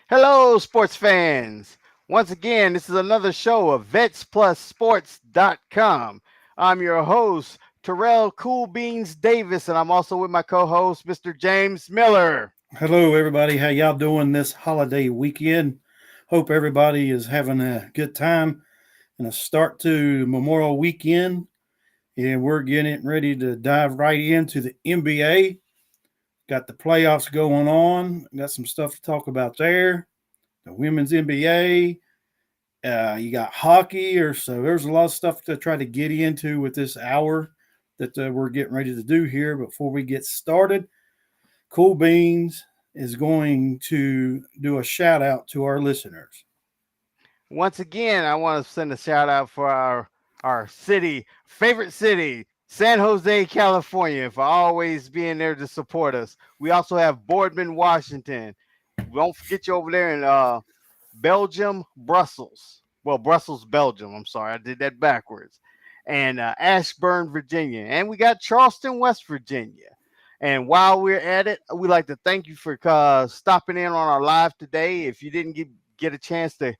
Hello, sports fans. Once again, this is another show of VetsPlusSports.com. I'm your host, Terrell Cool Beans Davis, and I'm also with my co-host, Mr. James Miller. Hello, everybody. How y'all doing this holiday weekend? Hope everybody is having a good time and a start to Memorial Weekend. And we're getting ready to dive right into the NBA. Got the playoffs going on. Got some stuff to talk about there. The women's NBA. You got hockey, or so there's a lot of stuff to try to get into with this hour that we're getting ready to do here. Before we get started, Cool Beans is going to do a shout out to our listeners. Once again, I want to send a shout out for our favorite city, San Jose, California, for always being there to support us. We also have Boardman, Washington. Don't forget you over there in Belgium, Brussels. Well, Brussels, Belgium. I'm sorry, I did that backwards. And Ashburn, Virginia. And we got Charleston, West Virginia. And while we're at it, we'd like to thank you for stopping in on our live today. If you didn't get a chance to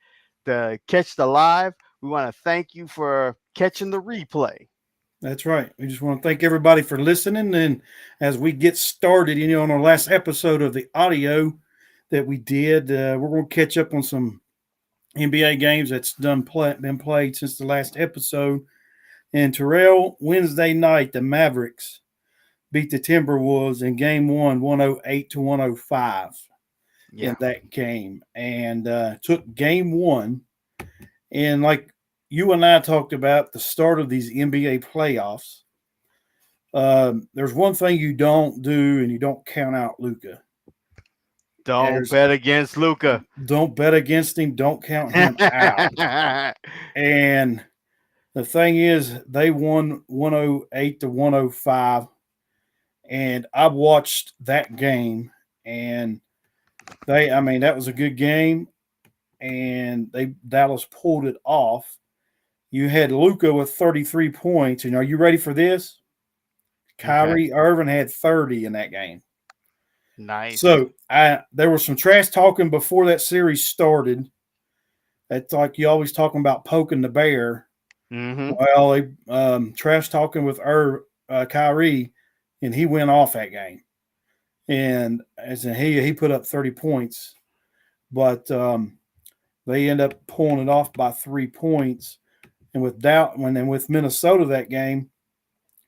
catch the live, we want to thank you for catching the replay. That's right. We just want to thank everybody for listening. And as we get started, on our last episode of the audio that we did, we're going to catch up on some NBA games that's been played since the last episode. And Terrell, Wednesday night, the Mavericks beat the Timberwolves in game one, 108 to 105 in Yeah. that game. And took game one. And like you and I talked about the start of these NBA playoffs, there's one thing you don't do, and you don't count out Luca. Don't There's bet against Luca. Don't bet against him. Don't count him out. And the thing is, they won 108 to 105, and I watched that game, and that was a good game, and Dallas pulled it off. You had Luca with 33 points, and are you ready for this? Okay. Kyrie Irving had 30 in that game. Nice. So there was some trash talking before that series started. It's like you always talking about poking the bear. Mm-hmm. Well, they trash talking with Kyrie, and he went off that game. And as in he put up 30 points, but they end up pulling it off by 3 points. And with Minnesota that game,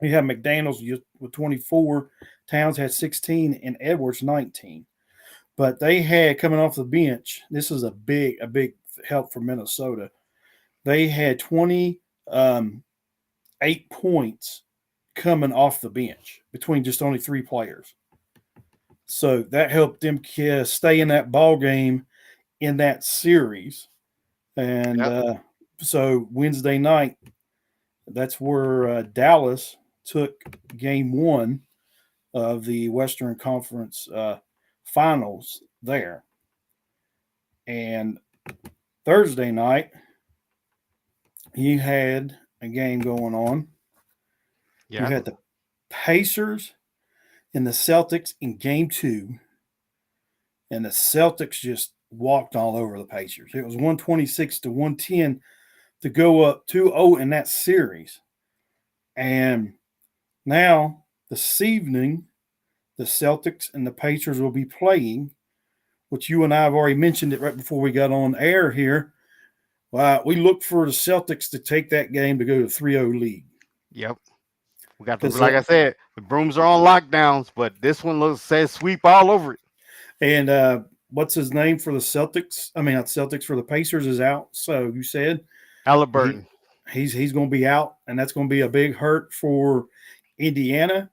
you have McDaniels with 24, Towns had 16, and Edwards 19. But they had coming off the bench. This is a big help for Minnesota. They had 28 points coming off the bench between just only three players. So that helped them stay in that ball game in that series. And Yep. so Wednesday night, that's where Dallas took game one of the Western Conference finals there. And Thursday night, you had a game going on. You Yeah. had the Pacers and the Celtics in game two, and the Celtics just walked all over the Pacers. It was 126 to 110 to go up 2-0 in that series. And now, this evening, the Celtics and the Pacers will be playing, which you and I have already mentioned it right before we got on air here. We look for the Celtics to take that game to go to 3-0 lead. Yep. We got the Because like I said, the brooms are on lockdowns, but this one says sweep all over it. and what's his name for the Celtics? I mean, not Celtics, for the Pacers is out. So you said he, Halliburton. he's going to be out, and that's going to be a big hurt for Indiana.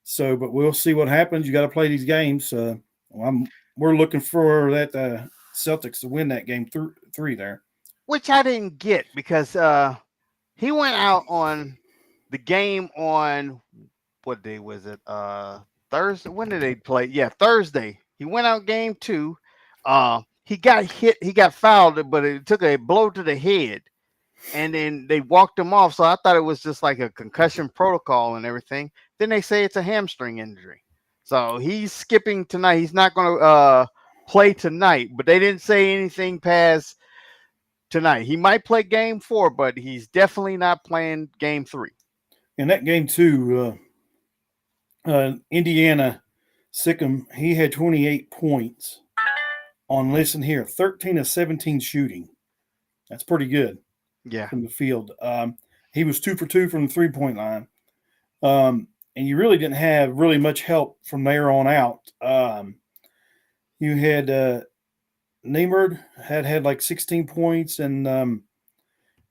So, but we'll see what happens. You got to play these games. We're looking for that Celtics to win that game three there. Which I didn't get because he went out on the game on what day was it? Thursday. When did they play? Yeah, Thursday. He went out game two. He got hit. He got fouled, but it took a blow to the head, and then they walked him off. So I thought it was just like a concussion protocol and everything. Then they say it's a hamstring injury. So he's skipping tonight. He's not going to play tonight, but they didn't say anything past tonight. He might play game 4, but he's definitely not playing game 3. In that game too, Indiana Sikkim, he had 28 points on, listen here, 13 of 17 shooting. That's pretty good Yeah. from the field. He was 2 for 2 from the 3-point line. And you really didn't have really much help from there on out. You had Neymar had like 16 points, and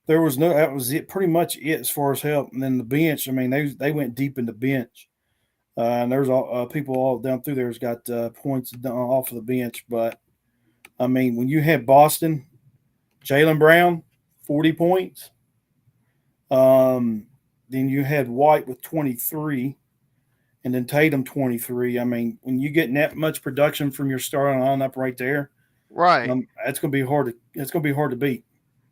there was no, that was it, pretty much it as far as help. And then the bench, I mean, they went deep in the bench. And there's all people all down through there's got points off of the bench. But I mean, when you had Boston, Jaylen Brown, 40 points. Then you had White with 23, and then Tatum 23. I mean, when you get that much production from your starting lineup right there, Right. that's gonna be hard to beat.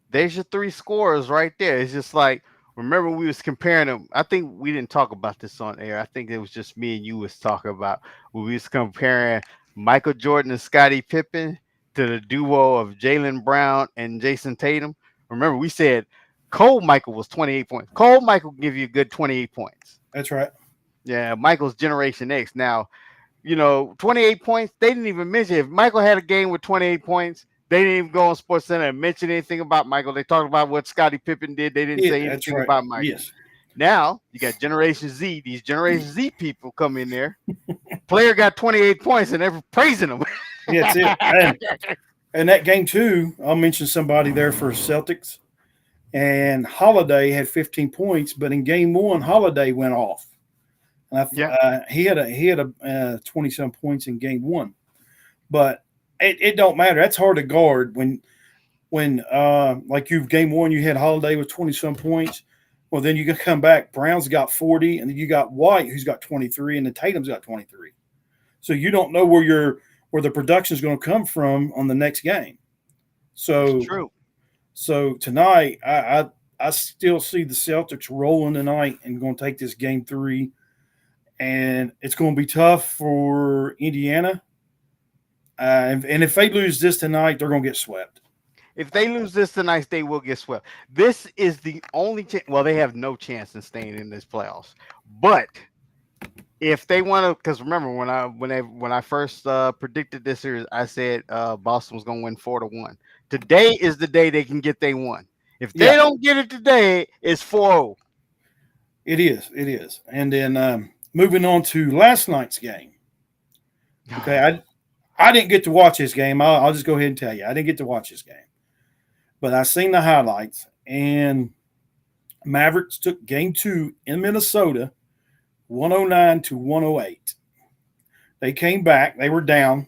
There's your 3 scorers right there. It's just like, remember we was comparing them. I think we didn't talk about this on air. I think it was just me and you was talking about when we was comparing Michael Jordan and Scottie Pippen to the duo of Jaylen Brown and Jason Tatum. Remember we said Cole Michael was 28 points. Cole Michael can give you a good 28 points. That's right. Yeah, Michael's Generation X. Now, 28 points. They didn't even mention if Michael had a game with 28 points. They didn't even go on Sports Center and mention anything about Michael. They talked about what Scottie Pippen did. They didn't Yeah, say that's anything right. about Michael. Yes. Now you got Generation Z. These Generation Z people come in there. Player got 28 points and they're praising him. Yeah, that's it. And that game too, I'll mention somebody there for Celtics. And Holiday had 15 points, but in game 1, Holiday went off. And Yeah, he had a 20-some points in game 1. But it don't matter. That's hard to guard when like you've game 1, you had Holiday with 20-some points. Well, then you can come back. Brown's got 40, and then you got White who's got 23, and then Tatum's got 23. So you don't know where the production is going to come from on the next game. it's So true. tonight, I still see the Celtics rolling tonight and going to take this game 3, and it's going to be tough for Indiana. And if they lose this tonight, they're going to get swept. If they lose this tonight, they will get swept. This is the only chance. Well, they have no chance in staying in this playoffs. But if they want to, because remember when I first predicted this series, I said Boston was going to win 4-1. Today is the day they can get they one. If they Yeah, don't get it today, it's 4-0. it is. It is. And then moving on to last night's game. Okay, I didn't get to watch this game. I'll just go ahead and tell you, I didn't get to watch this game, but I seen the highlights. And Mavericks took game 2 in Minnesota, 109-108. They came back. They were down.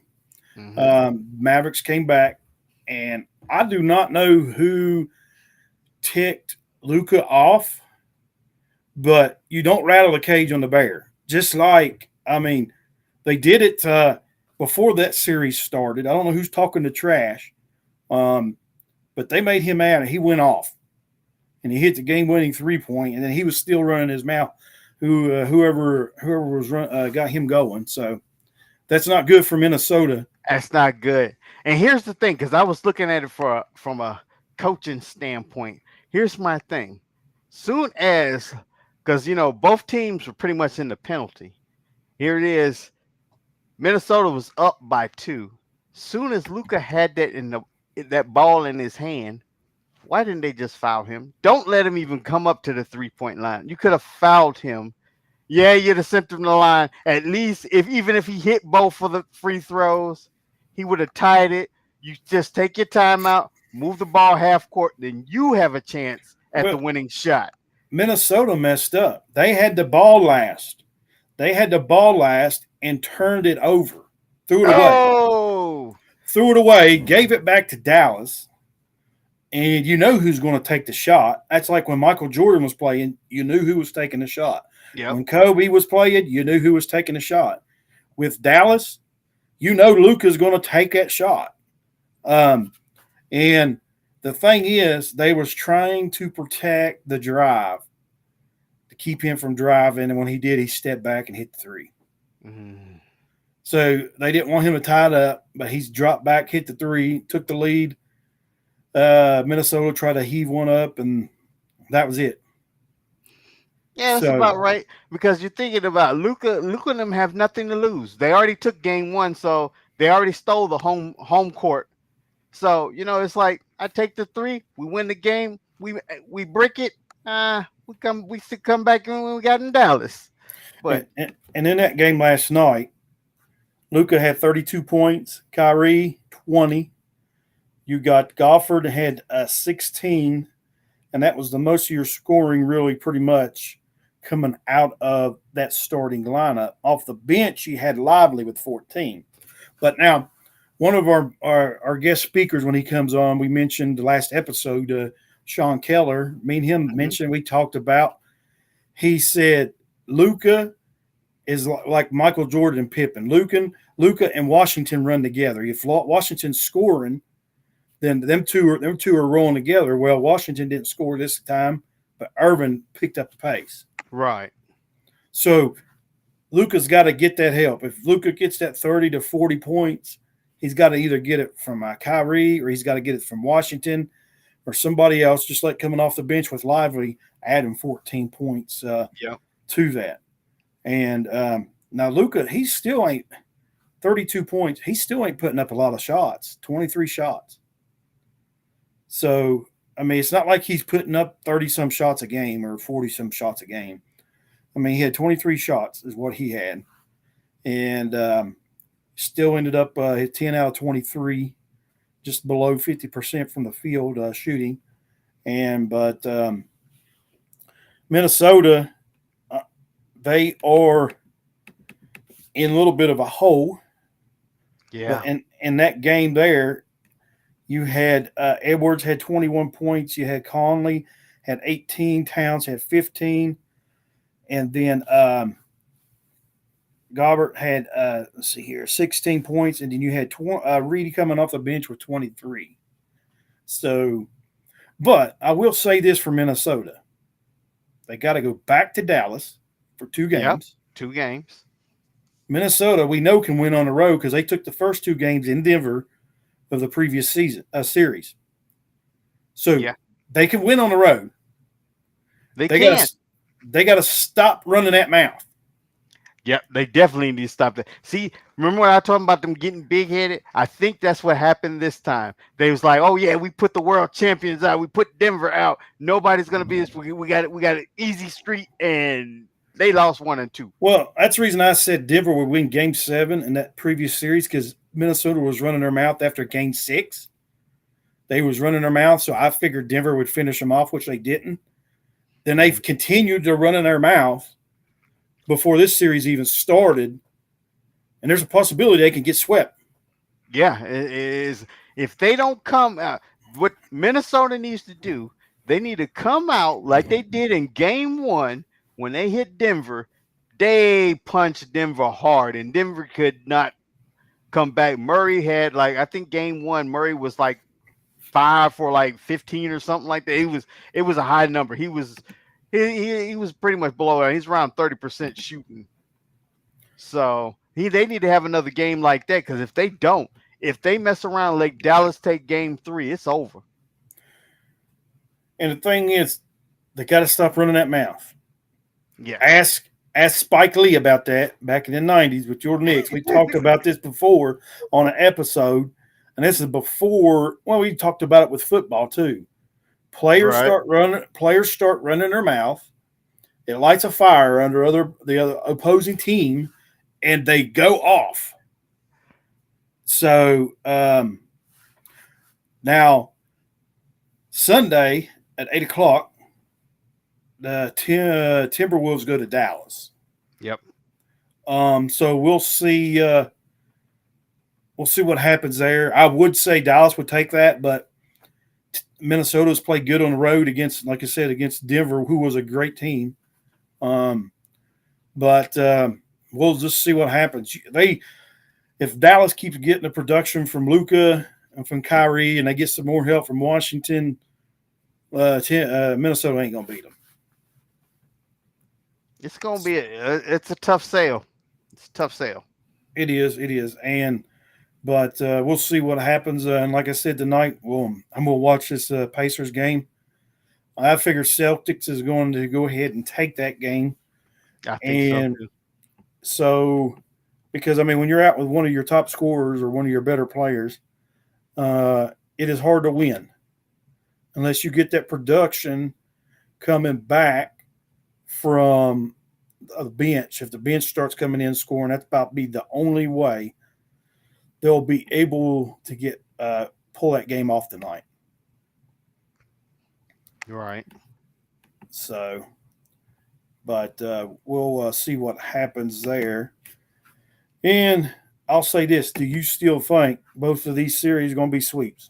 Mavericks came back, and I do not know who ticked Luka off, but you don't rattle the cage on the bear. Just like, I mean, they did it before that series started. I don't know who's talking to trash, but they made him mad, and he went off, and he hit the game-winning 3-point, and then he was still running his mouth. Whoever was got him going. So that's not good for Minnesota. That's not good. And here's the thing, because I was looking at it from a coaching standpoint. Here's my thing. Soon as, because both teams were pretty much in the penalty. Here it is. Minnesota was up by 2. Soon as Luca had that ball in his hand, why didn't they just foul him? Don't let him even come up to the 3-point line. You could have fouled him. Yeah, you'd have sent him to the line. At least even if he hit both of the free throws, he would have tied it. You just take your time out, move the ball half court, then you have a chance at the Well, winning shot. Minnesota messed up. They had the ball last. And turned it over. Threw it away. Oh, Gave it back to Dallas. And you know who's going to take the shot. That's like when Michael Jordan was playing, you knew who was taking the shot. yep. When Kobe was playing, you knew who was taking the shot. With Dallas, you know Luka's going to take that shot. And the thing is, they was trying to protect the drive to keep him from driving. And when he did, he stepped back and hit the 3. Mm. So they didn't want him to tie it up, but he's dropped back, hit the three, took the lead. Minnesota tried to heave one up, and that was it. Yeah, that's So about right. Because you're thinking about Luca. Luca and them have nothing to lose. They already took game one, so they already stole the home court. So it's like I take the three, we win the game, we brick it. We still come back when we got in Dallas. But and in that game last night, Luca had 32 points, Kyrie 20. You got Gofford had 16, and that was the most of your scoring, really, pretty much coming out of that starting lineup. Off the bench, you had Lively with 14. But now, one of our guest speakers, when he comes on, we mentioned the last episode, Sean Keller. Me and him mhm, mentioned, we talked about, he said, Luca is like Michael Jordan and Pippen. Luca and Washington run together. If Washington's scoring, then them two are rolling together. Well, Washington didn't score this time, but Irvin picked up the pace. right. So Luka's got to get that help. If Luka gets that 30 to 40 points, he's got to either get it from Kyrie or he's got to get it from Washington or somebody else, just like coming off the bench with Lively, adding 14 points Yep. to that. And now Luka, he still ain't 32 points. He still ain't putting up a lot of shots, 23 shots. So, I mean, it's not like he's putting up 30 some shots a game or 40 some shots a game. I mean, he had 23 shots, is what he had. And still ended up 10 out of 23, just below 50% from the field shooting. But Minnesota, they are in a little bit of a hole. Yeah. But in that game there, you had Edwards had 21 points. You had Conley had 18. Towns had 15. And then Gobert had, let's see here, 16 points. And then you had Reedy coming off the bench with 23. So, but I will say this for Minnesota. They got to go back to Dallas for two Yep. games. 2 games. Minnesota, we know, can win on the road because they took the first two games in Denver of the previous series. So Yeah. they can win on the road. They They got can. to they got to stop running that mouth. Yep, they definitely need to stop that. See, remember when I was talking about them getting big headed? I think that's what happened this time. They was like, "Oh yeah, we put the world champions out. We put Denver out. Nobody's gonna be this. We got it. We got an easy street, and they lost 1 and 2." Well, that's the reason I said Denver would win Game 7 in that previous series because Minnesota was running their mouth after Game 6. They was running their mouth, so I figured Denver would finish them off, which they didn't. Then they've continued to run in their mouth before this series even started, and there's a possibility they can get swept. Yeah, it is. If they don't come out, what Minnesota needs to do, they need to come out like they did in Game 1 when they hit Denver. They punched Denver hard, and Denver could not come back. Murray had like I think Game 1, Murray was like 5 for like 15 or something like that. It was a high number. He was pretty much below. He's around 30% shooting. So they need to have another game like that because if they mess around like Dallas take Game 3, it's over. And the thing is, they got to stop running that mouth. Yes. Ask Spike Lee about that back in the 90s with your Knicks. We talked about this before on an episode, and this is before. Well, we talked about it with football too. Players Right. start running. Players start running their mouth. It lights a fire under the other opposing team, and they go off. So now Sunday at 8 o'clock, the Timberwolves go to Dallas. Yep. So we'll see. We'll see what happens there. I would say Dallas would take that, but Minnesota's played good on the road against, like I said, against Denver, who was a great team. But we'll just see what happens. If Dallas keeps getting the production from Luka and from Kyrie, and they get some more help from Washington, Minnesota ain't gonna beat them. It's gonna be it's a tough sale. It's a tough sale. It is, but we'll see what happens. And like I said tonight, I'm gonna watch this Pacers game. I figure Celtics is going to go ahead and take that game, I think so and too. so because I mean, when you're out with one of your top scorers or one of your better players, uh, it is hard to win unless you get that production coming back from the bench. If the bench starts coming in scoring, that's about be the only way they'll be able to get pull that game off tonight. You're right. So, but we'll see what happens there. And I'll say this: do you still think both of these series are going to be sweeps?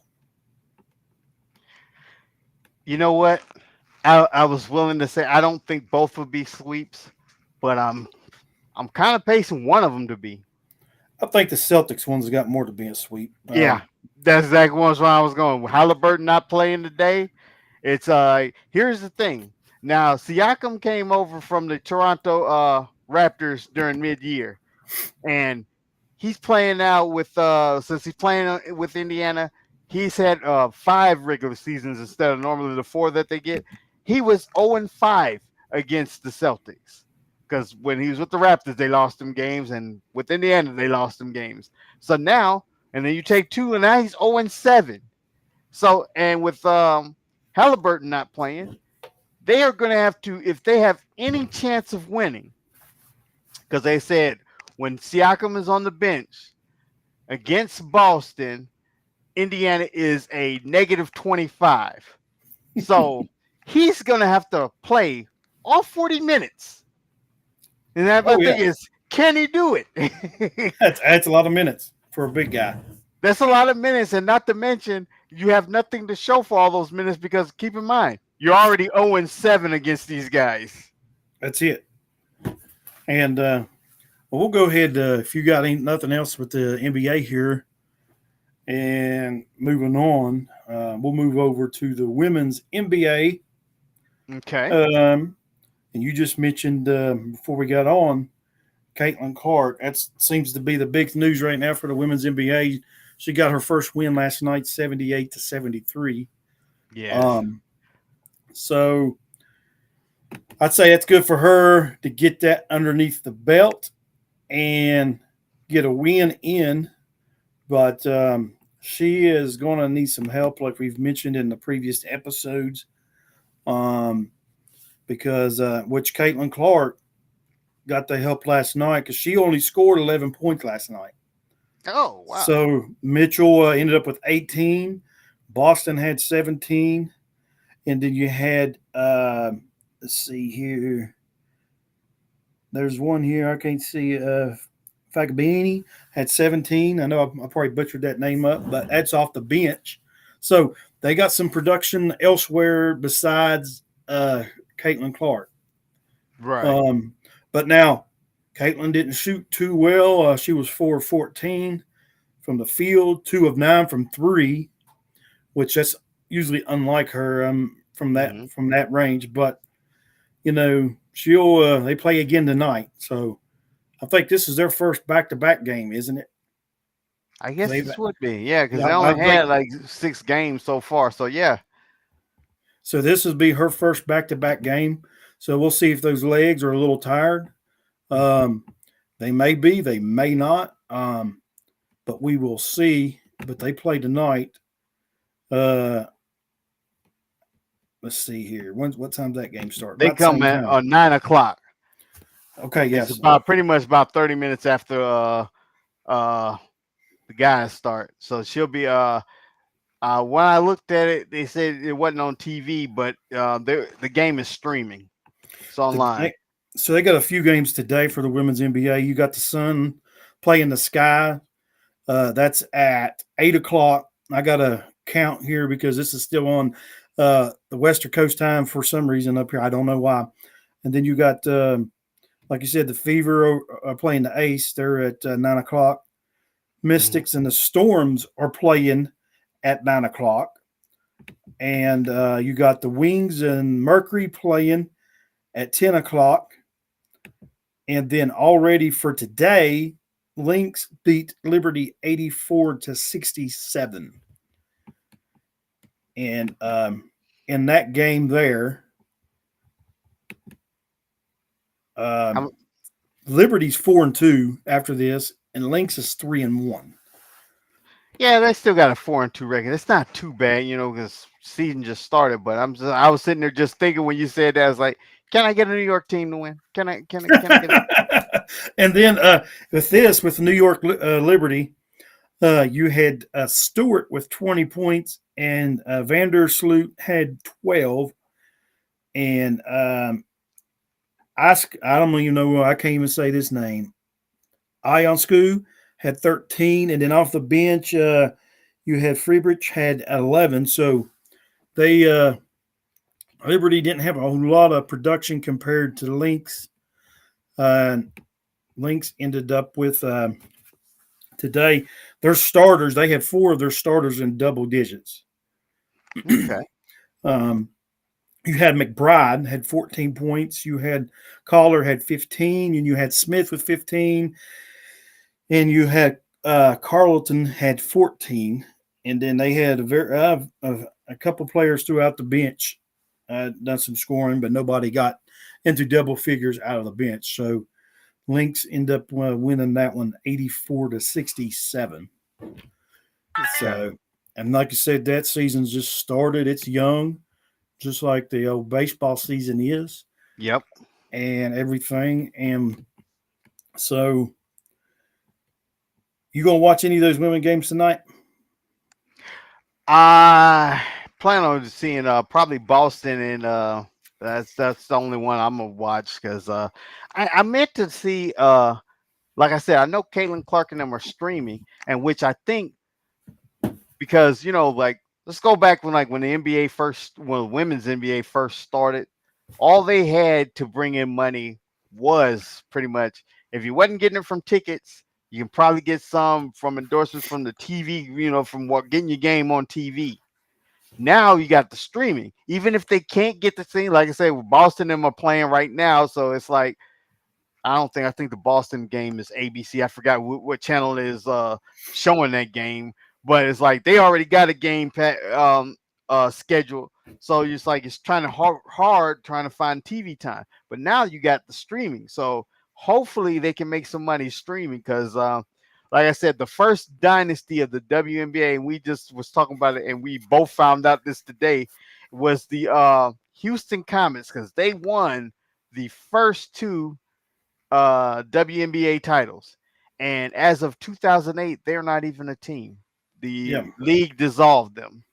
You know what? I was willing to say I don't think both would be sweeps, but I'm kind of pacing one of them to be. I think the Celtics one's got more to be a sweep. Yeah, that's exactly where I was going. Halliburton not playing today. It's here's the thing. Now Siakam came over from the Toronto Raptors during mid-year, and he's playing now with since he's playing with Indiana, he's had 5 regular seasons instead of normally the 4 that they get. He was 0-5 against the Celtics because when he was with the Raptors, they lost him games, and with Indiana, they lost him games. So now, and then you take 2, and now he's 0-7. So, and with Halliburton not playing, they are going to have to, if they have any chance of winning, because they said when Siakam is on the bench against Boston, Indiana is a -25. So he's going to have to play all 40 minutes. And Oh the yeah, thing is, can he do it? that's a lot of minutes for a big guy. That's a lot of minutes. And not to mention, you have nothing to show for all those minutes because keep in mind, you're already 0-7 against these guys. That's it. And we'll go ahead. If you got nothing else with the NBA here, and moving on, we'll move over to the women's NBA. Okay. And you just mentioned before we got on, Caitlin Clark. That seems to be the big news right now for the women's NBA. She got her first win last night, 78-73. Yes. Um, so I'd say it's good for her to get that underneath the belt and get a win in. But she is going to need some help, like we've mentioned in the previous episodes, because which Caitlin Clark got the help last night because she only scored 11 points last night. Oh, wow. So Mitchell ended up with 18. Boston had 17. And then you had, let's see here. There's one here I can't see. Fagabini had 17. I know I probably butchered that name up, but that's off the bench. So they got some production elsewhere besides Caitlin Clark. Right. But now, Caitlin didn't shoot too well. She was 4 of 14 from the field, 2 of 9 from 3, which that's usually unlike her from Hmm. that range. But she'll they play again tonight, so I think this is their first back-to-back game, isn't it? I guess They've this would be. Yeah, because yeah, they I only think had like 6 games so far. So, yeah. so. This would be her first back-to-back game. So we'll see if those legs are a little tired. Um, they may be, they may not, but we will see. But they play tonight. Uh, let's see here. What time's that game start? They About the come same at time. 9 o'clock. Okay, It's yes. about pretty much about 30 minutes after uh the guys start. So she'll be when I looked at it, they said it wasn't on TV, but the game is streaming. It's online. The, so they got a few games today for the women's NBA. You got the Sun playing the Sky. That's at 8 o'clock. I got to count here because this is still on the Western Coast time for some reason up here. I don't know why. And then you got, like you said, the Fever are playing the Ace. They're at 9 o'clock. Mhm. Mystics and the Storms are playing at 9 o'clock. And you got the Wings and Mercury playing at 10 o'clock. And then already for today, Lynx beat Liberty 84-67. And in that game there, I'm, Liberty's 4-2 after this, and Lynx is 3-1. yeah, they still got a 4-2 record. It's not too bad, because season just started. But I was sitting there just thinking when you said that, I was like, can I get a New York team to win? Can I get? And then with New York Liberty, you had Stewart with 20 points, and Vandersloot had 12. And I don't even know, I can't even say this name. Ionscu had 13. And then off the bench, you had Friedrich had 11. So they Liberty didn't have a whole lot of production compared to Lynx. Lynx ended up with today their starters. They had 4 of their starters in double digits. Okay. um, you had McBride had 14 points. You had Collar had 15, and you had Smith with 15, and you had Carleton had 14, and then they had a couple players throughout the bench done some scoring, but nobody got into double figures out of the bench. So Lynx end up winning that one 84-67. Okay. So, and like I said, that season's just started. It's young, just like the old baseball season is, Yep. and everything. And so, you gonna watch any of those women games tonight? I plan on seeing probably Boston and that's the only one I'm gonna watch because I meant to see like I said, I know Caitlin Clark and them are streaming, and which I think because like let's go back when the NBA first when women's NBA first started, all they had to bring in money was pretty much if you wasn't getting it from tickets, you can probably get some from endorsements from the TV, from what getting your game on TV. Now you got the streaming. Even if they can't get the thing, like I say, Boston and them are playing right now, so it's like I think the Boston game is ABC. I forgot what channel is showing that game, but it's like they already got a game schedule. So it's trying to hard trying to find TV time. But now you got the streaming. So hopefully they can make some money streaming because like I said, the first dynasty of the WNBA, and we just was talking about it, and we both found out this today, was the Houston Comets because they won the first two WNBA titles. And as of 2008, they're not even a team. Yeah, The league dissolved them.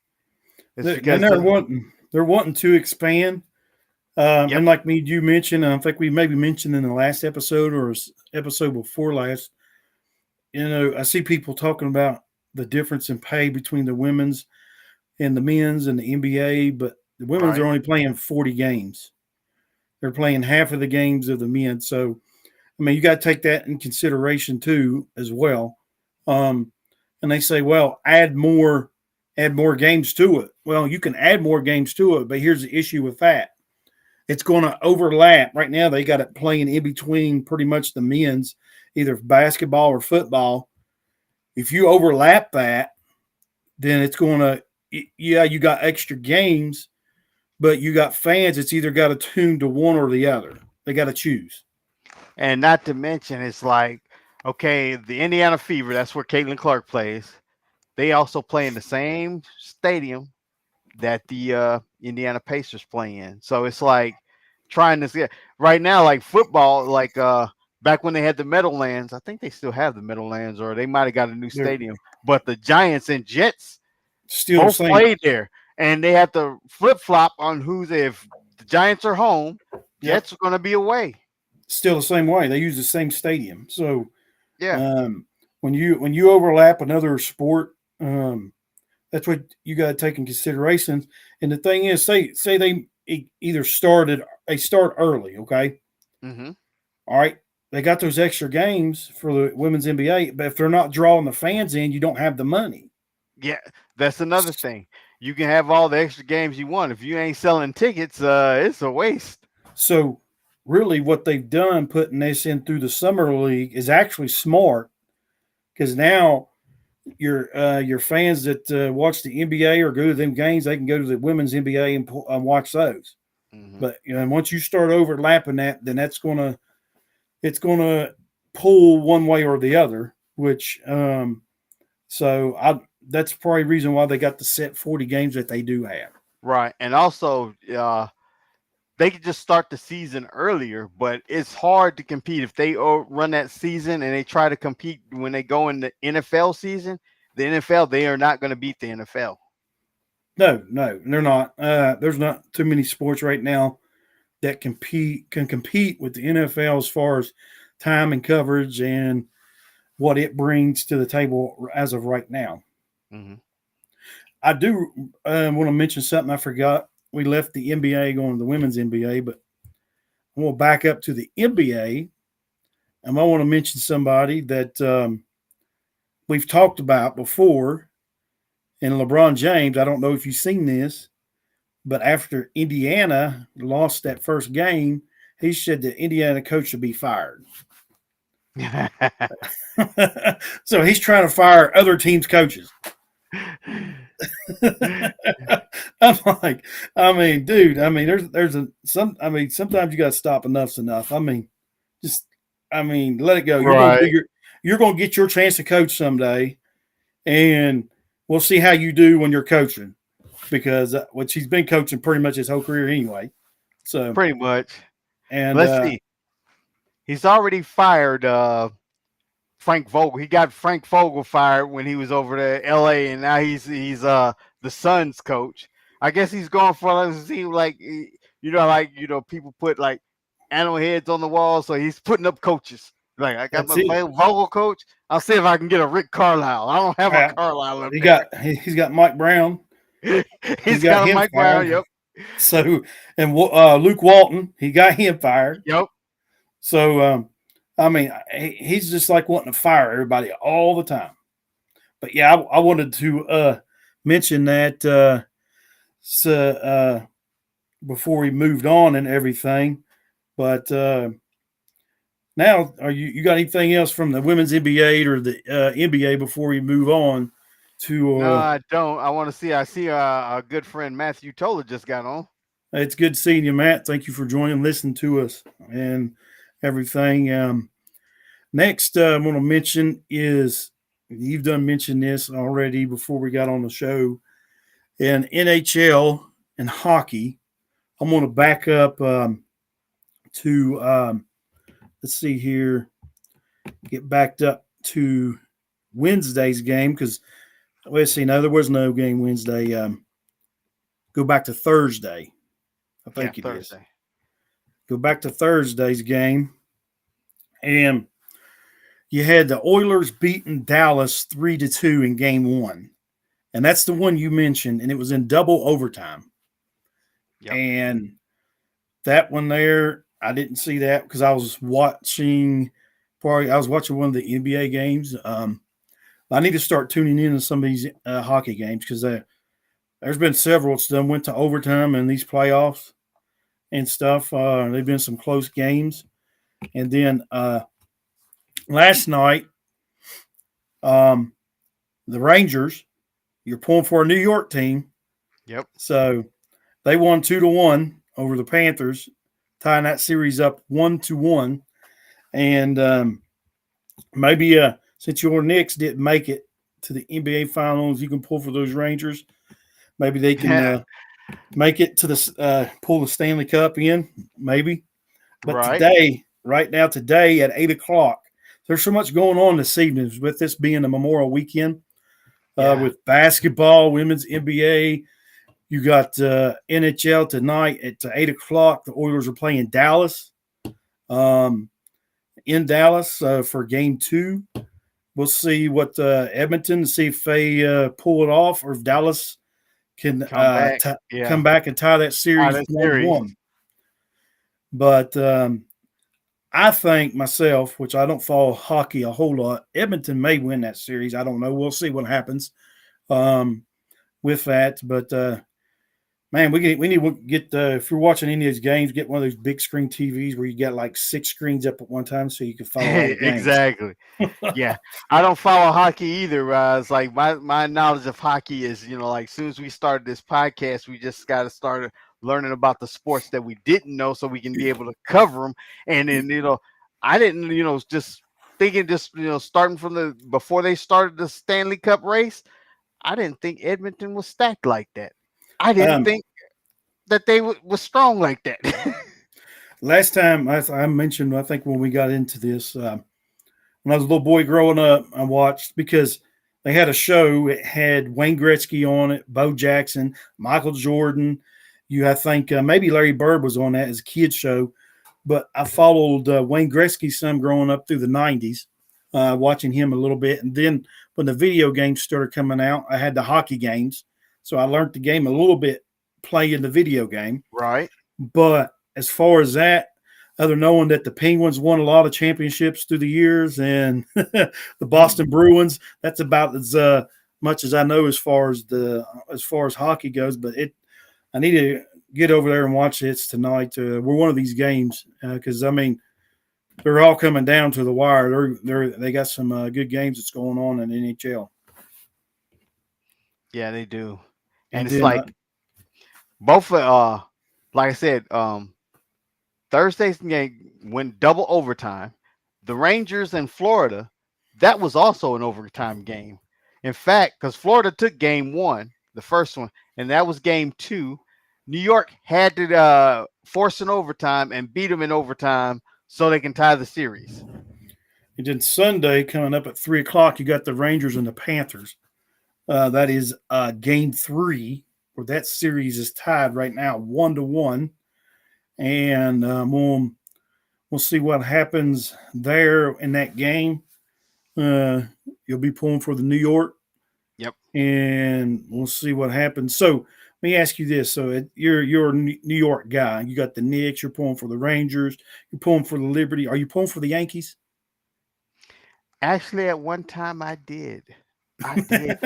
It's and because the they're wanting to expand. yep, And like you mentioned, I think we maybe mentioned in the last episode or episode before last. I see people talking about the difference in pay between the women's and the men's and the NBA, but the women's are right. only playing 40 games. They're playing half of the games of the men. So, I mean, you got to take that in consideration too, as well. Um, and they say, well, add more games to it. Well, you can add more games to it, but here's the issue with that. It's going to overlap. Right now, they got it playing in between pretty much the men's, either basketball or football. If you overlap that, then it's going to, yeah, you got extra games, but you got fans. It's either got to tune to one or the other. They got to choose. And not to mention, it's like, okay, the Indiana Fever, that's where Caitlin Clark plays. They also play in the same stadium that the Indiana Pacers play in. So it's like trying to see right now, like football, like back when they had the Meadowlands, I think they still have the Meadowlands, or they might have got a new They're stadium. But the Giants and Jets still the both same. played there, and they have to flip flop on who's if the Giants are home, Yep. Jets are going to be away. Still the same way. They use the same stadium. So Yeah. um, when you overlap another sport, that's what you got to take in consideration. And the thing is, say either they start early, okay, Hmm. all right. They got those extra games for the women's NBA, but if they're not drawing the fans in, you don't have the money. Yeah, that's another thing. You can have all the extra games you want. If you ain't selling tickets, it's a waste. So really, what they've done, putting this in through the summer league, is actually smart because now your fans that watch the NBA or go to them games, they can go to the women's NBA and watch those. Hmm. But once you start overlapping that, then it's gonna pull one way or the other. Which so I that's probably the reason why they got the set 40 games that they do have. Right, and also they could just start the season earlier, but it's hard to compete if they run that season and they try to compete when they go in the NFL season. The NFL, they are not going to beat the NFL. No, no, they're not. There's not too many sports right now that can compete with the NFL as far as time and coverage and what it brings to the table as of right now. Hmm. I do want to mention something I forgot. We left the NBA going to the women's NBA, but I want to back up to the NBA, and I want to mention somebody that we've talked about before. And LeBron James, I don't know if you've seen this, but after Indiana lost that first game, he said the Indiana coach should be fired. So he's trying to fire other teams' coaches. I'm like, I mean, dude, I mean, sometimes you got to stop. Enough's enough. I mean, just, I mean, let it go. Right. You're gonna get your chance to coach someday, and we'll see how you do when you're coaching, because which he's been coaching pretty much his whole career anyway. So, Pretty much. and Let's see. He's already fired Frank Vogel. He got Frank Vogel fired when he was over to LA, and now he's the Suns coach. I guess he's going for, let's see, like, people put like animal heads on the wall, so he's putting up coaches. Like, I got that's my it. Vogel coach. I'll see if I can get a Rick Carlisle. I don't have a Uh, Carlisle up he's got Mike Brown. there. He's He's got got a him Mike Brown. fired. Yep. So, and Luke Walton, he got him fired. Yep. So, I mean, he's just like wanting to fire everybody all the time. But yeah, I wanted to mention that so, before we moved on and everything. But now, are you got anything else from the women's NBA or the NBA before we move on to? No, I don't. I want to see. I see a good friend Matthew Toller just got on. It's good seeing you, Matt. Thank you for joining, listening to us, and everything. Next, I want to mention is you've done mentioned this already before we got on the show. In NHL and hockey, I'm going to back up to let's see here, get backed up to Wednesday's game because let's see. No, there was no game Wednesday. Go back to Thursday. I Yeah, think it is. Thursday. Go back to Thursday's game, and you had the Oilers beating Dallas 3-2 in game one. And that's the one you mentioned, and it was in double overtime. Yep. And that one there, I didn't see that because I was watching one of the NBA games. I need to start tuning in to some of these hockey games because there's been several that went to overtime in these playoffs and stuff. They've been some close games. And then last night, the Rangers, you're pulling for a New York team. Yep. So they won 2-1 over the Panthers, tying that series up 1-1. And maybe since your Knicks didn't make it to the NBA Finals, you can pull for those Rangers. Maybe they can make it to the pull the Stanley Cup in. Maybe. But Right. today, right now, today at 8:00, there's so much going on this evening with this being a Memorial Weekend. Yeah. With basketball, women's NBA. You got NHL tonight at 8:00. The Oilers are playing Dallas. In Dallas for game 2. We'll see what Edmonton, see if they pull it off or if Dallas can Come back. Yeah. come back and tie that series That 1-1. But I think myself, which I don't follow hockey a whole lot, Edmonton may win that series. I don't know. We'll see what happens with that. But Man, we need to get if you're watching any of these games, get one of those big screen TVs where you got like 6 screens up at one time so you can follow all the games. Exactly. Yeah, I don't follow hockey either. It's like my knowledge of hockey is, like as soon as we started this podcast, we just got to start learning about the sports that we didn't know, so we can be able to cover them. And then, I didn't, just thinking, just starting from the before they started the Stanley Cup race, I didn't think Edmonton was stacked like that. I didn't Um, think that they was strong like that. Last time I mentioned, I think when we got into this, when I was a little boy growing up, I watched because they had a show. It had Wayne Gretzky on it, Bo Jackson, Michael Jordan. I think maybe Larry Bird was on that as a kid show. But I followed Wayne Gretzky some growing up through the '90s, watching him a little bit. And then when the video games started coming out, I had the hockey games, so I learned the game a little bit playing the video game. Right. But as far as that, other knowing that the Penguins won a lot of championships through the years, and the Boston Bruins, that's about as much as I know as far as hockey goes. But I need to get over there and watch it tonight. We're one of these games because I mean they're all coming down to the wire. They got some good games that's going on in NHL, Yeah, they do. And and it's then like both like I said, Thursday's game went double overtime. The Rangers and Florida, that was also an overtime game. In fact, because Florida took game one, the first one, and that was game two. New York had to force an overtime and beat them in overtime so they can tie the series. and then Sunday coming up at 3 o'clock, you got the Rangers and the Panthers. That is game three, where that series is tied right now 1-1, and we'll see what happens there in that game. Uh, you'll be pulling for the New York, Yep. and we'll see what happens. So let me ask you this: so you're a New York guy. You got the Knicks. You're pulling for the Rangers. You're pulling for the Liberty. Are you pulling for the Yankees? Actually, at one time I did. I did.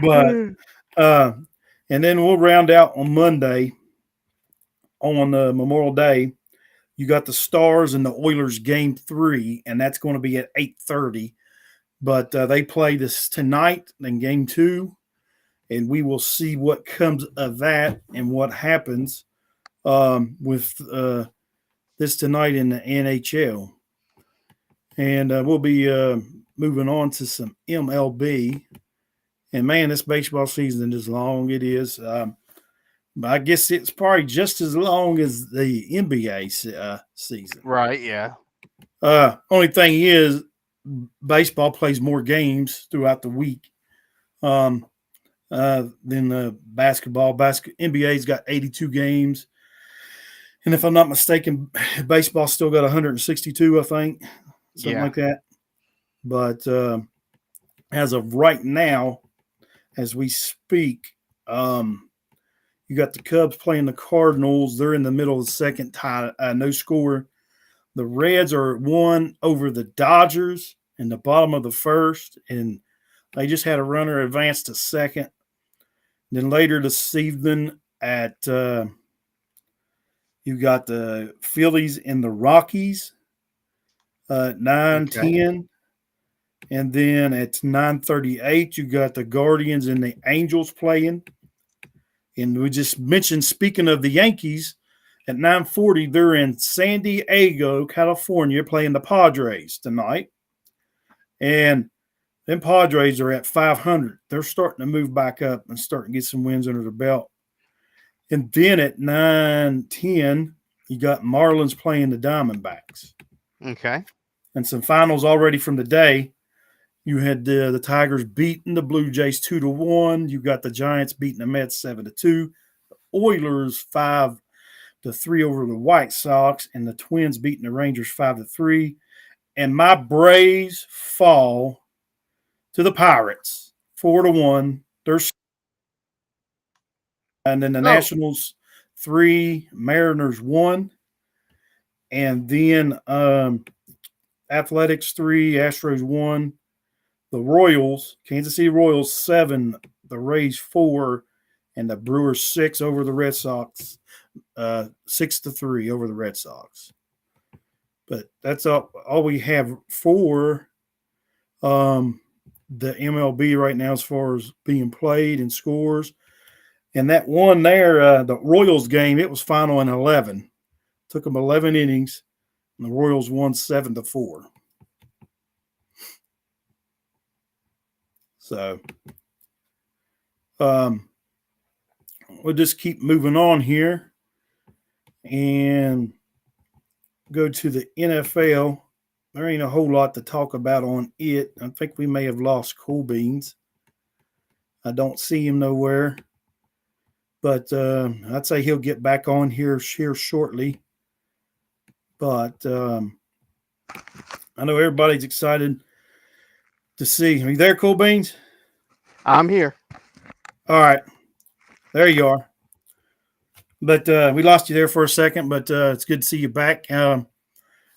but uh, and then we'll round out on Monday on Memorial Day. You got the Stars and the Oilers game three, and that's going to be at 8:30. But they play this tonight in game two, and we will see what comes of that and what happens with this tonight in the NHL. And we'll be moving on to some MLB. And man, this baseball season is long. It is. But I guess it's probably just as long as the NBA season. Right, yeah. Only thing is, baseball plays more games throughout the week um, than basketball. NBA's got 82 games, and if I'm not mistaken, baseball still got 162, I think, something Yeah. like that. But as of right now, as we speak, you got the Cubs playing the Cardinals. They're in the middle of the second tie, no score. The Reds are one over the Dodgers in the bottom of the first, and they just had a runner advance to second. Then later this evening at you got the Phillies and the Rockies 9:10, Okay. and then at 9:38 you got the Guardians and the Angels playing. And we just mentioned, speaking of the Yankees, at 9:40 they're in San Diego, California, playing the Padres tonight. And them Padres are at 500. They're starting to move back up and starting to get some wins under their belt. And then at 9:10, you got Marlins playing the Diamondbacks. Okay. And some finals already from the day. You had the Tigers beating the Blue Jays 2-1. You got the Giants beating the Mets 7-2. Oilers 5-3 over the White Sox, and the Twins beating the Rangers 5-3. And my Braves fall to the Pirates 4-1. They're and then the So, Nationals 3, Mariners 1, and then Athletics 3, Astros 1. The Royals, Kansas City Royals 7, the Rays 4 and the Brewers 6 over the Red Sox, 6-3 over the Red Sox. But that's all we have for the MLB right now as far as being played and scores. And that one there, the Royals game, it was final in 11. Took them 11 innings, and the Royals won 7-4. So we'll just keep moving on here and go to the NFL. There ain't a whole lot to talk about on it. I think we may have lost Cool Beans. I don't see him nowhere. But I'd say he'll get back on here shortly. But I know everybody's excited to see. Are you there, Cool Beans? I'm here. All right. There you are. But we lost you there for a second, but it's good to see you back. We're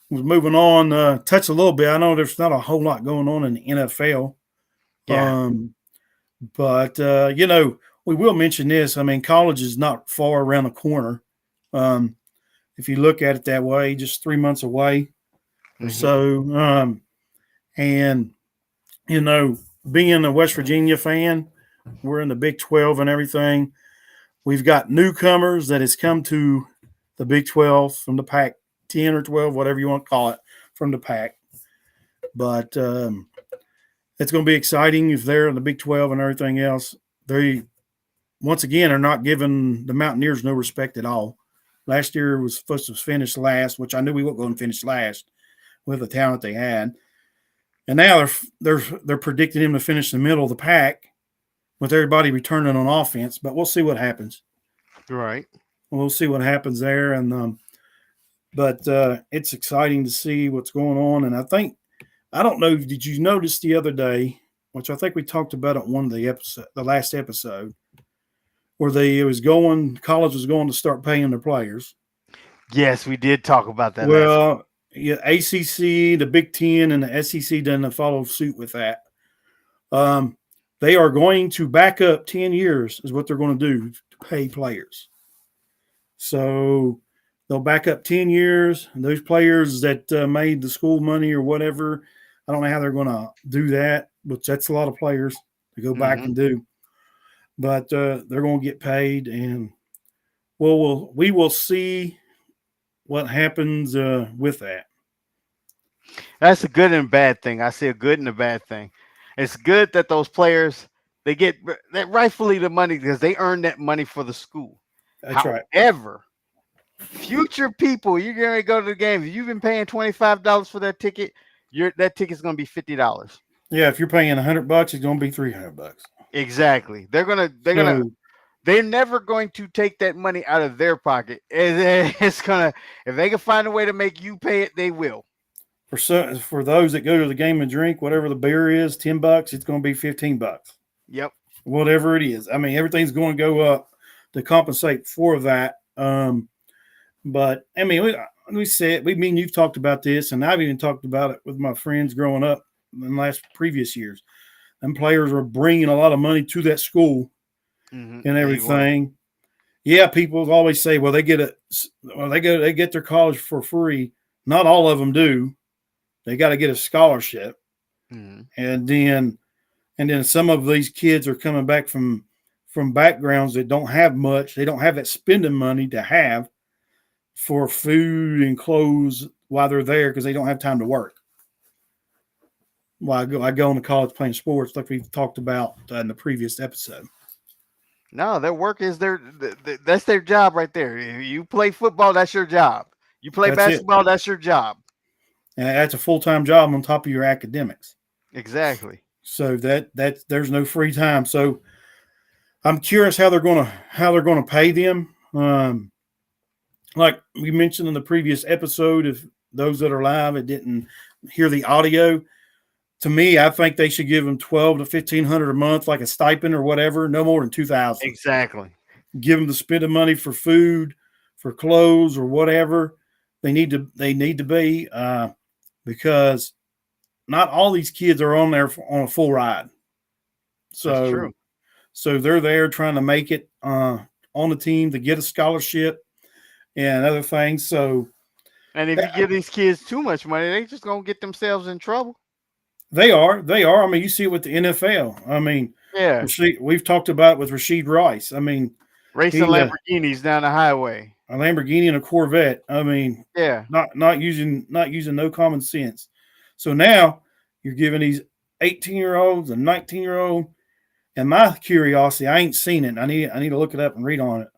moving on, touch a little bit. I know there's not a whole lot going on in the NFL. Yeah. But we will mention this. I mean, college is not far around the corner. If you look at it that way, just 3 months away or so. And, being a West Virginia fan, we're in the Big 12 and everything. We've got newcomers that has come to the Big 12 from the Pac 10 or 12, whatever you want to call it, from the Pac. But it's going to be exciting if they're in the Big 12 and everything else. They, once again, are not giving the Mountaineers no respect at all. Last year was supposed to finish last, which I knew we weren't going to finish last with the talent they had. And now they're predicting him to finish in the middle of the pack with everybody returning on offense. But we'll see what happens. Right. We'll see what happens there. And but it's exciting to see what's going on. And I don't know, did you notice the other day, which I think we talked about at one of the last episode, where college was going to start paying their players. Yes, we did talk about that. Well, yeah, ACC, the Big Ten, and the SEC didn't follow suit with that. They are going to back up 10 years is what they're going to do to pay players. So they'll back up 10 years. And those players that made the school money or whatever, I don't know how they're going to do that, but that's a lot of players to go back and do. But they're going to get paid, and we will see what happens with that. That's a good and bad thing. I see a good and a bad thing. It's good that those players, they get that rightfully the money because they earn that money for the school. That's right. However, future people, you're going to go to the game. If you've been paying $25 for that ticket, that ticket's going to be $50. Yeah, if you're paying $100, it's going to be $300. Exactly. They're never going to take that money out of their pocket. It's gonna, if they can find a way to make you pay it, they will. For those that go to the game and drink, whatever the beer is, $10, it's going to be $15. Yep. Whatever it is. I mean, everything's going to go up to compensate for that. But I mean, you've talked about this, and I've even talked about it with my friends growing up in the previous years. And players are bringing a lot of money to that school and everything. Yeah, people always say, well, they get their college for free. Not all of them do. They got to get a scholarship. And then some of these kids are coming back from backgrounds that don't have much. They don't have that spending money to have for food and clothes while they're there because they don't have time to work. Well, I go into college playing sports like we've talked about in the previous episode. No, their work is that's their job right there. If you play football, that's your job. You play basketball, that's your job. And that's a full-time job on top of your academics. Exactly. So that there's no free time. So I'm curious how they're going to pay them. Like we mentioned in the previous episode, if those that are live and didn't hear the audio, to me, I think they should give them $1,200 to $1,500 a month, like a stipend or whatever. No more than $2,000. Exactly. Give them the spending money for food, for clothes, or whatever they need to be, because not all these kids are on there on a full ride. So that's true. So they're there trying to make it on the team to get a scholarship and other things. So And if you give these kids too much money, they just gonna get themselves in trouble. they are. I mean, you see it with the NFL. I mean, Yeah, We've talked about it with Rasheed Rice. I mean, racing he Lamborghinis down the highway. a Lamborghini and a Corvette. I mean, Yeah, not using no common sense. So now you're giving these 18-year-olds and 19-year-old. And my curiosity, I ain't seen it. I need to look it up and read on it.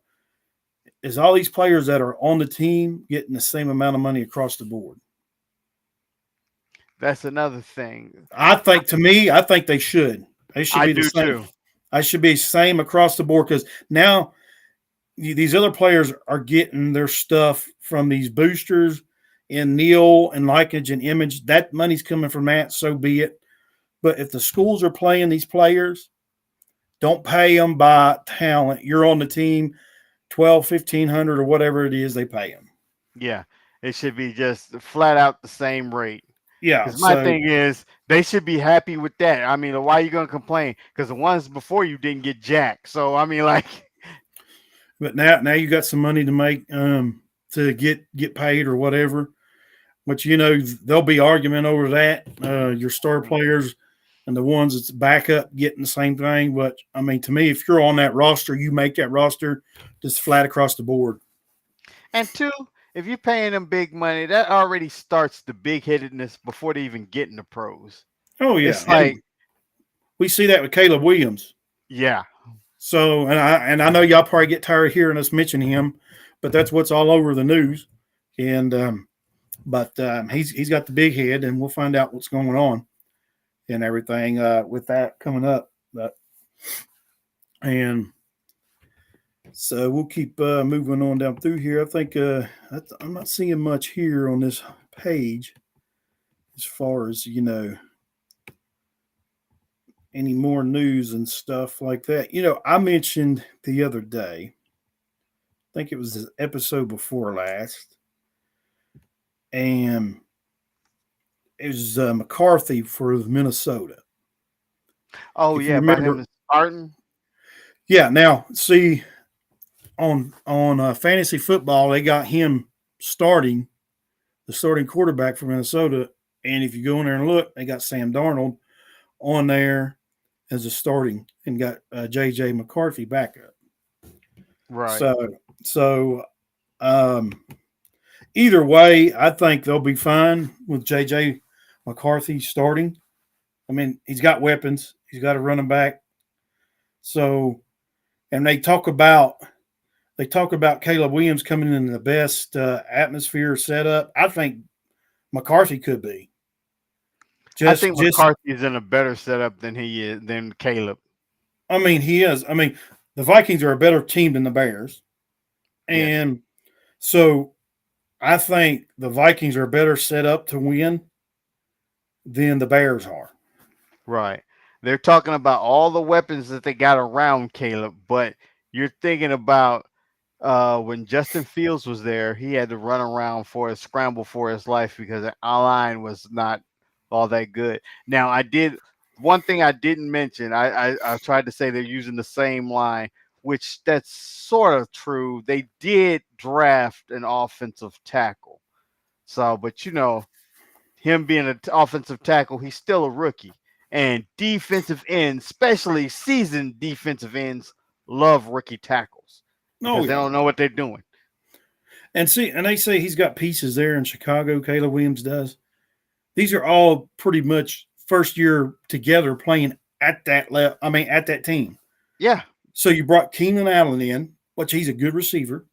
Is all these players that are on the team getting the same amount of money across the board? that's another thing. I think they should. They should I be the do same. too. I should be same across the board because now these other players are getting their stuff from these boosters in Neil and Likage and Image. That money's coming from that, so be it. But if the schools are playing these players, don't pay them by talent. You're on the team, 12, 1500 or whatever it is they pay them. Yeah, it should be just flat out the same rate. Yeah. Because my So, thing is, they should be happy with that. I mean, why are you gonna complain? Because the ones before you didn't get jack. So I mean, like, but now you got some money to make to get paid or whatever. But there'll be argument over that. Your star players and the ones that's back up getting the same thing. But I mean, to me, if you're on that roster, you make that roster just flat across the board. and two, if you're paying them big money, that already starts the big headedness before they even get in the pros. Oh yeah, It's and like, we see that with Caleb Williams. yeah, So, and I know y'all probably get tired of hearing us mention him, but that's what's all over the news. And but he's got the big head, and we'll find out what's going on and everything with that coming up. But and so we'll keep moving on down through here. I think I'm not seeing much here on this page as far as any more news and stuff like that. I mentioned the other day, I think it was the episode before last, and it was McCarthy for Minnesota. oh If you yeah, about him remember, and Spartan. yeah. Now, see, on fantasy football, they got him starting, the starting quarterback for Minnesota. And if you go in there and look, they got Sam Darnold on there as a starting, and got J.J. McCarthy backup. Right. So um, either way, I think they'll be fine with J.J. McCarthy starting. I mean, he's got weapons. He's got a running back. So, and they talk about Caleb Williams coming in the best atmosphere setup. I think McCarthy could be. I Just, think just. McCarthy is in a better setup than he is than Caleb. I mean, he is. I mean, the Vikings are a better team than the Bears, Yes. and so I think the Vikings are better set up to win than the Bears are. Right. They're talking about all the weapons that they got around Caleb, but you're thinking about when Justin Fields was there, he had to run around for a scramble for his life because the line was not all that good. Now, I did one thing I didn't mention. I tried to say they're using the same line, which that's sort of true. They did draft an offensive tackle. So, but him being an offensive tackle, he's still a rookie. And defensive ends, especially seasoned defensive ends, love rookie tackles Oh because they yeah, don't know what they're doing. and they say he's got pieces there in Chicago. Caleb Williams does. These are all pretty much first year together playing at that level. I mean, at that team. Yeah, So you brought Keenan Allen in, which he's a good receiver,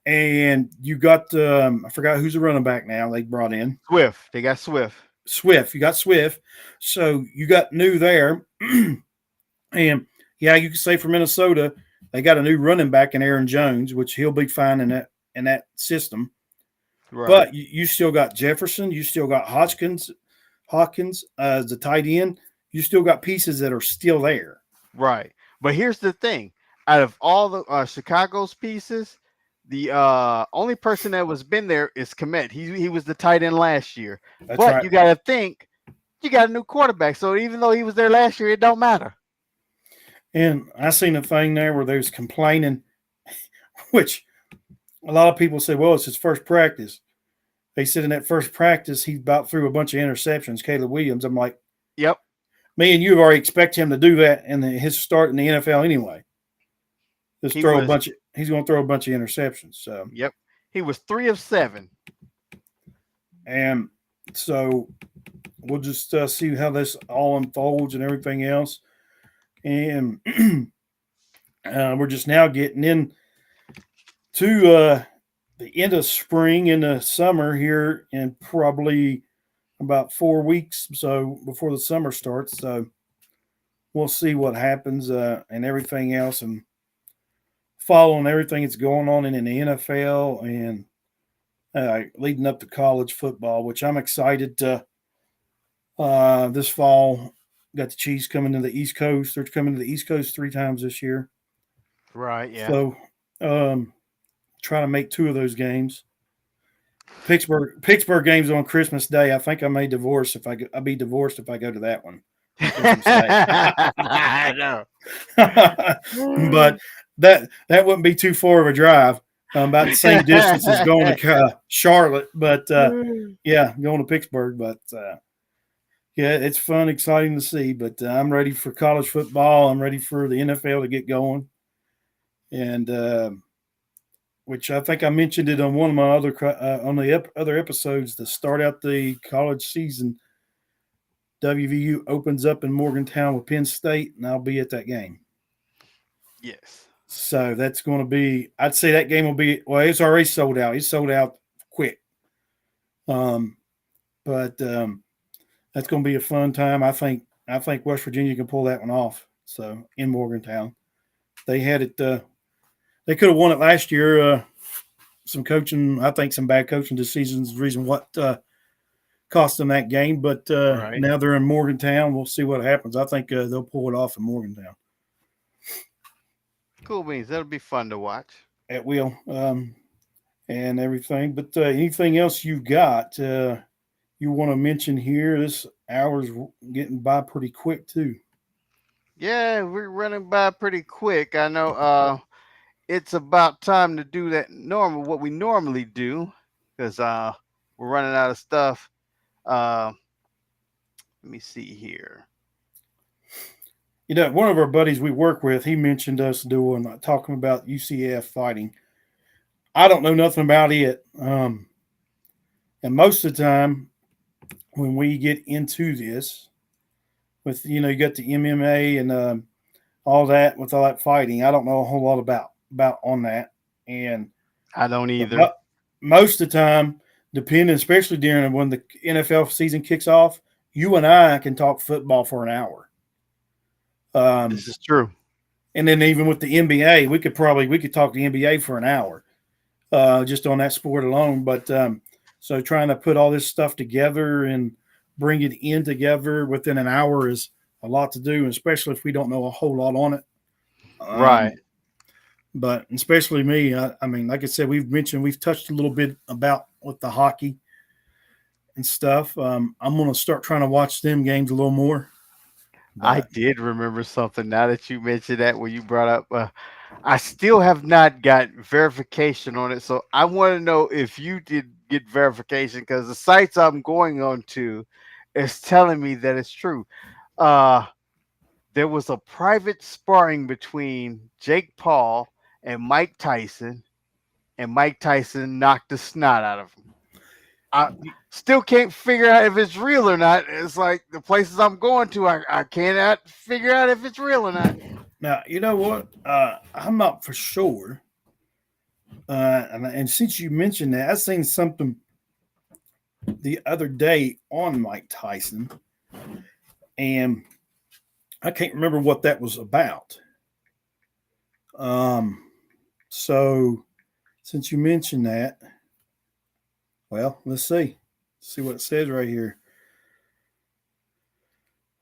and you got I forgot who's the running back now they brought in. Swift. They got Swift. Swift. You got Swift. So you got new there. And yeah, you can say for Minnesota, they got a new running back in Aaron Jones, which he'll be fine in that system. Right, But you still got Jefferson, you still got Hawkins as the tight end. You still got pieces that are still there. right. But here's the thing: out of all the Chicago's pieces, the only person that was been there is Komet. He was the tight end last year. That's But right. you got to think you got a new quarterback. So even though he was there last year, it don't matter. And I seen a thing there where they was complaining, which a lot of people said, well, it's his first practice. They said in that first practice, he about threw a bunch of interceptions, Caleb Williams. I'm like, Yep. me and you have already expect him to do that in his start in the NFL anyway. Just He throw a was. bunch of, he's going to throw a bunch of interceptions. So, Yep. He was 3 of 7. and so we'll just see how this all unfolds and everything else. And we're just now getting in to the end of spring and the summer here in probably about 4 weeks so before the summer starts. So we'll see what happens and everything else, and following everything that's going on in the NFL and leading up to college football, which I'm excited to. This fall, got the Chiefs coming to the East Coast. They're coming to the East Coast 3 times this year. Right. Yeah. So try to make 2 of those games. Pittsburgh games on Christmas Day. I think I may divorce if I'll be divorced if I go to that one on Christmas Day. I know. But that wouldn't be too far of a drive. About the same distance as going to Charlotte, but yeah, going to Pittsburgh. But yeah, it's fun, exciting to see. But I'm ready for college football. I'm ready for the NFL to get going, and which I think I mentioned it on one of my other episodes. To start out the college season, WVU opens up in Morgantown with Penn State, and I'll be at that game. Yes. So that's going to be. I'd say that game will be. Well, it's already sold out. It's sold out quick. But that's going to be a fun time. I think West Virginia can pull that one off. So in Morgantown, they had it. They could have won it last year. Some coaching, I think, some bad coaching decisions. The reason what cost them that game. But Right. now they're in Morgantown. We'll see what happens. I think they'll pull it off in Morgantown. Cool beans. That'll be fun to watch. At will and everything. But anything else you got you want to mention here? This hour's getting by pretty quick too. Yeah, we're running by pretty quick. I know it's about time to do what we normally do, because we're running out of stuff. Uh let me see here. You know, one of our buddies we work with, he mentioned us doing talking about UCF fighting. I don't know nothing about it, and most of the time when we get into this, with you got the MMA and all that fighting, I don't know a whole lot about on that, and I don't but either. most of the time, depending, especially during when the NFL season kicks off, you and I can talk football for an hour. This is true. And then even with the NBA, we could talk the NBA for an hour, just on that sport alone. But so trying to put all this stuff together and bring it in together within an hour is a lot to do, especially if we don't know a whole lot on it. Right. But especially me, I mean, like I said, we've touched a little bit about with the hockey and stuff. I'm going to start trying to watch them games a little more. I But did remember something now that you mentioned that when you brought up. I still have not got verification on it, so I want to know if you did get verification, because the sites I'm going on to is telling me that it's true. Uh, there was a private sparring between Jake Paul and Mike Tyson, and Mike Tyson knocked the snot out of him. I still can't figure out if it's real or not. It's like the places I'm going to, I cannot figure out if it's real or not. now, you know what? I'm not for sure. And since you mentioned that, I seen something the other day on Mike Tyson, and I can't remember what that was about. Um, so since you mentioned that, well, let's see what it says right here.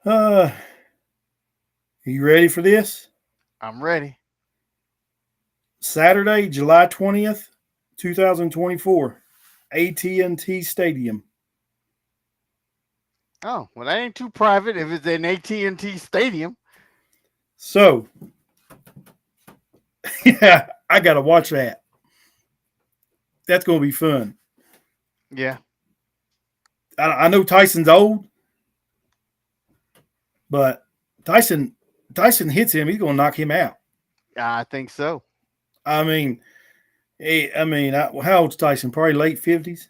Are you ready for this? I'm ready. Saturday, July 20th, 2024, AT&T Stadium. Oh, well, that ain't too private if it's an AT&T stadium. So, yeah, I got to watch that. That's going to be fun. Yeah, I know Tyson's old, but Tyson Tyson hits him, he's going to knock him out. I think so. I mean, how old's Tyson? Probably late 50s,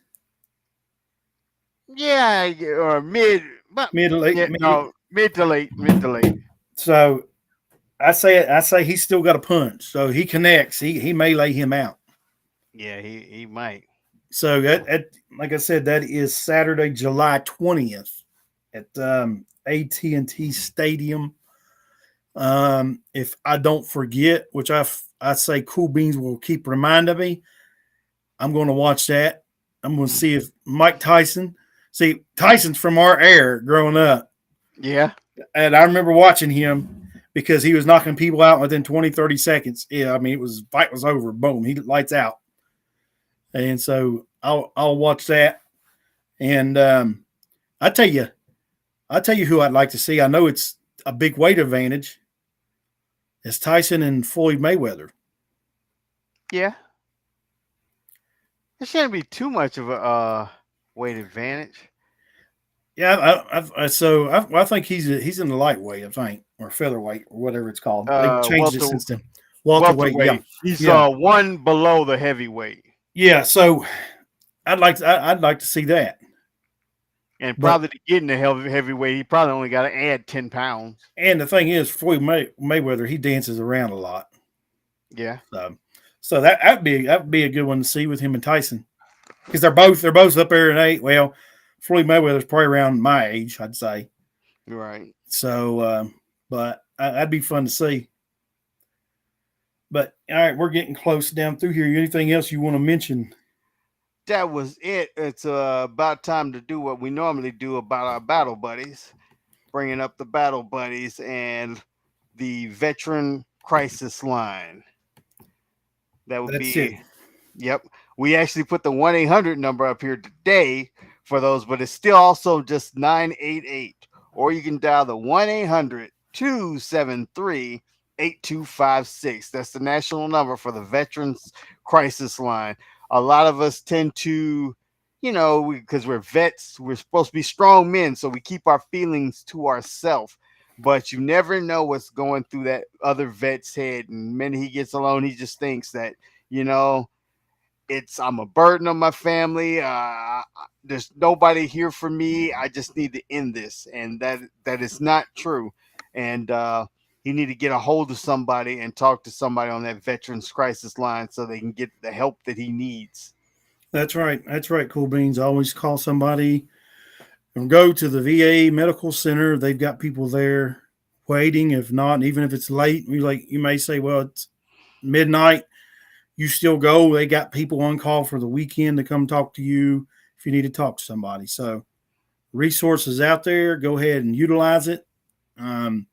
Yeah, or mid, but mid late yeah, mid. no, mid to late, mid to late. So I say he's still got a punch. So he connects. He may lay him out. Yeah, he might. So like I said, that is Saturday, July 20th at AT&T Stadium. If I don't forget, which I say Cool Beans will keep reminding me, I'm going to watch that. I'm going to see if Mike Tyson. See, Tyson's from our era growing up, Yeah, and I remember watching him because he was knocking people out within 20, 30 seconds. Yeah, I mean, fight was over. Boom, he lights out. And so I'll watch that. And I tell you, I tell you who I'd like to see. I know it's a big weight advantage. It's Tyson and Floyd Mayweather. yeah. It shouldn't be too much of a weight advantage. Yeah, I think he's in the lightweight, I think, or featherweight, or whatever it's called. They've changed it Welter since then. Welterweight, yeah, welterweight. He's yeah, one below the heavyweight, yeah. So I'd like to see that. and But probably to get in the heavyweight, he probably only got to add 10 pounds. and the thing is, Floyd Mayweather, he dances around a lot. Yeah, So, so that'd be a good one to see with him and Tyson because they're both up there in age. Well, Floyd Mayweather's probably around my age, I'd say. right. So, but that'd be fun to see. But all right, we're getting close down through here. Anything else you want to mention? That was it. It's about time to do what we normally do about our battle buddies, bringing up the battle buddies and the veteran crisis line. That would That's it. be, yep. We actually put the 1-800 number up here today for those, but it's still also just 988. Or you can dial the 1-800-273-8256. That's the national number for the Veterans Crisis Line. A lot of us tend to, because we're vets, we're supposed to be strong men, so we keep our feelings to ourselves. But you never know what's going through that other vet's head. And the minute he gets alone, he just thinks that, you know, I'm a burden on my family. There's nobody here for me. I just need to end this, and that is not true. And you need to get a hold of somebody and talk to somebody on that veterans crisis line so they can get the help that he needs. That's right. That's right. Cool Beans. Always call somebody and go to the VA medical center. They've got people there waiting. If not, even if it's late, you may say, well, it's midnight. You still go. They got people on call for the weekend to come talk to you if you need to talk to somebody. So resources out there. Go ahead and utilize it. Um,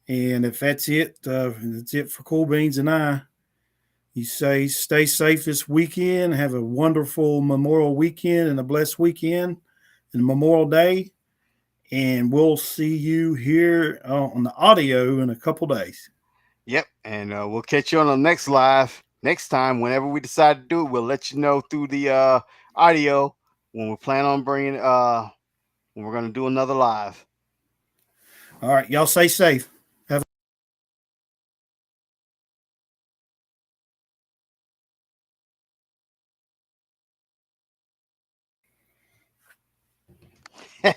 and if that's it for Cool Beans and I. You say stay safe this weekend. Have a wonderful Memorial weekend and a blessed weekend and Memorial Day. And we'll see you here on the audio in a couple days. Yep, and we'll catch you on the next live next time. Whenever we decide to do it, we'll let you know through the audio when we plan on bringing when we're going to do another live. All right. Y'all stay safe. Have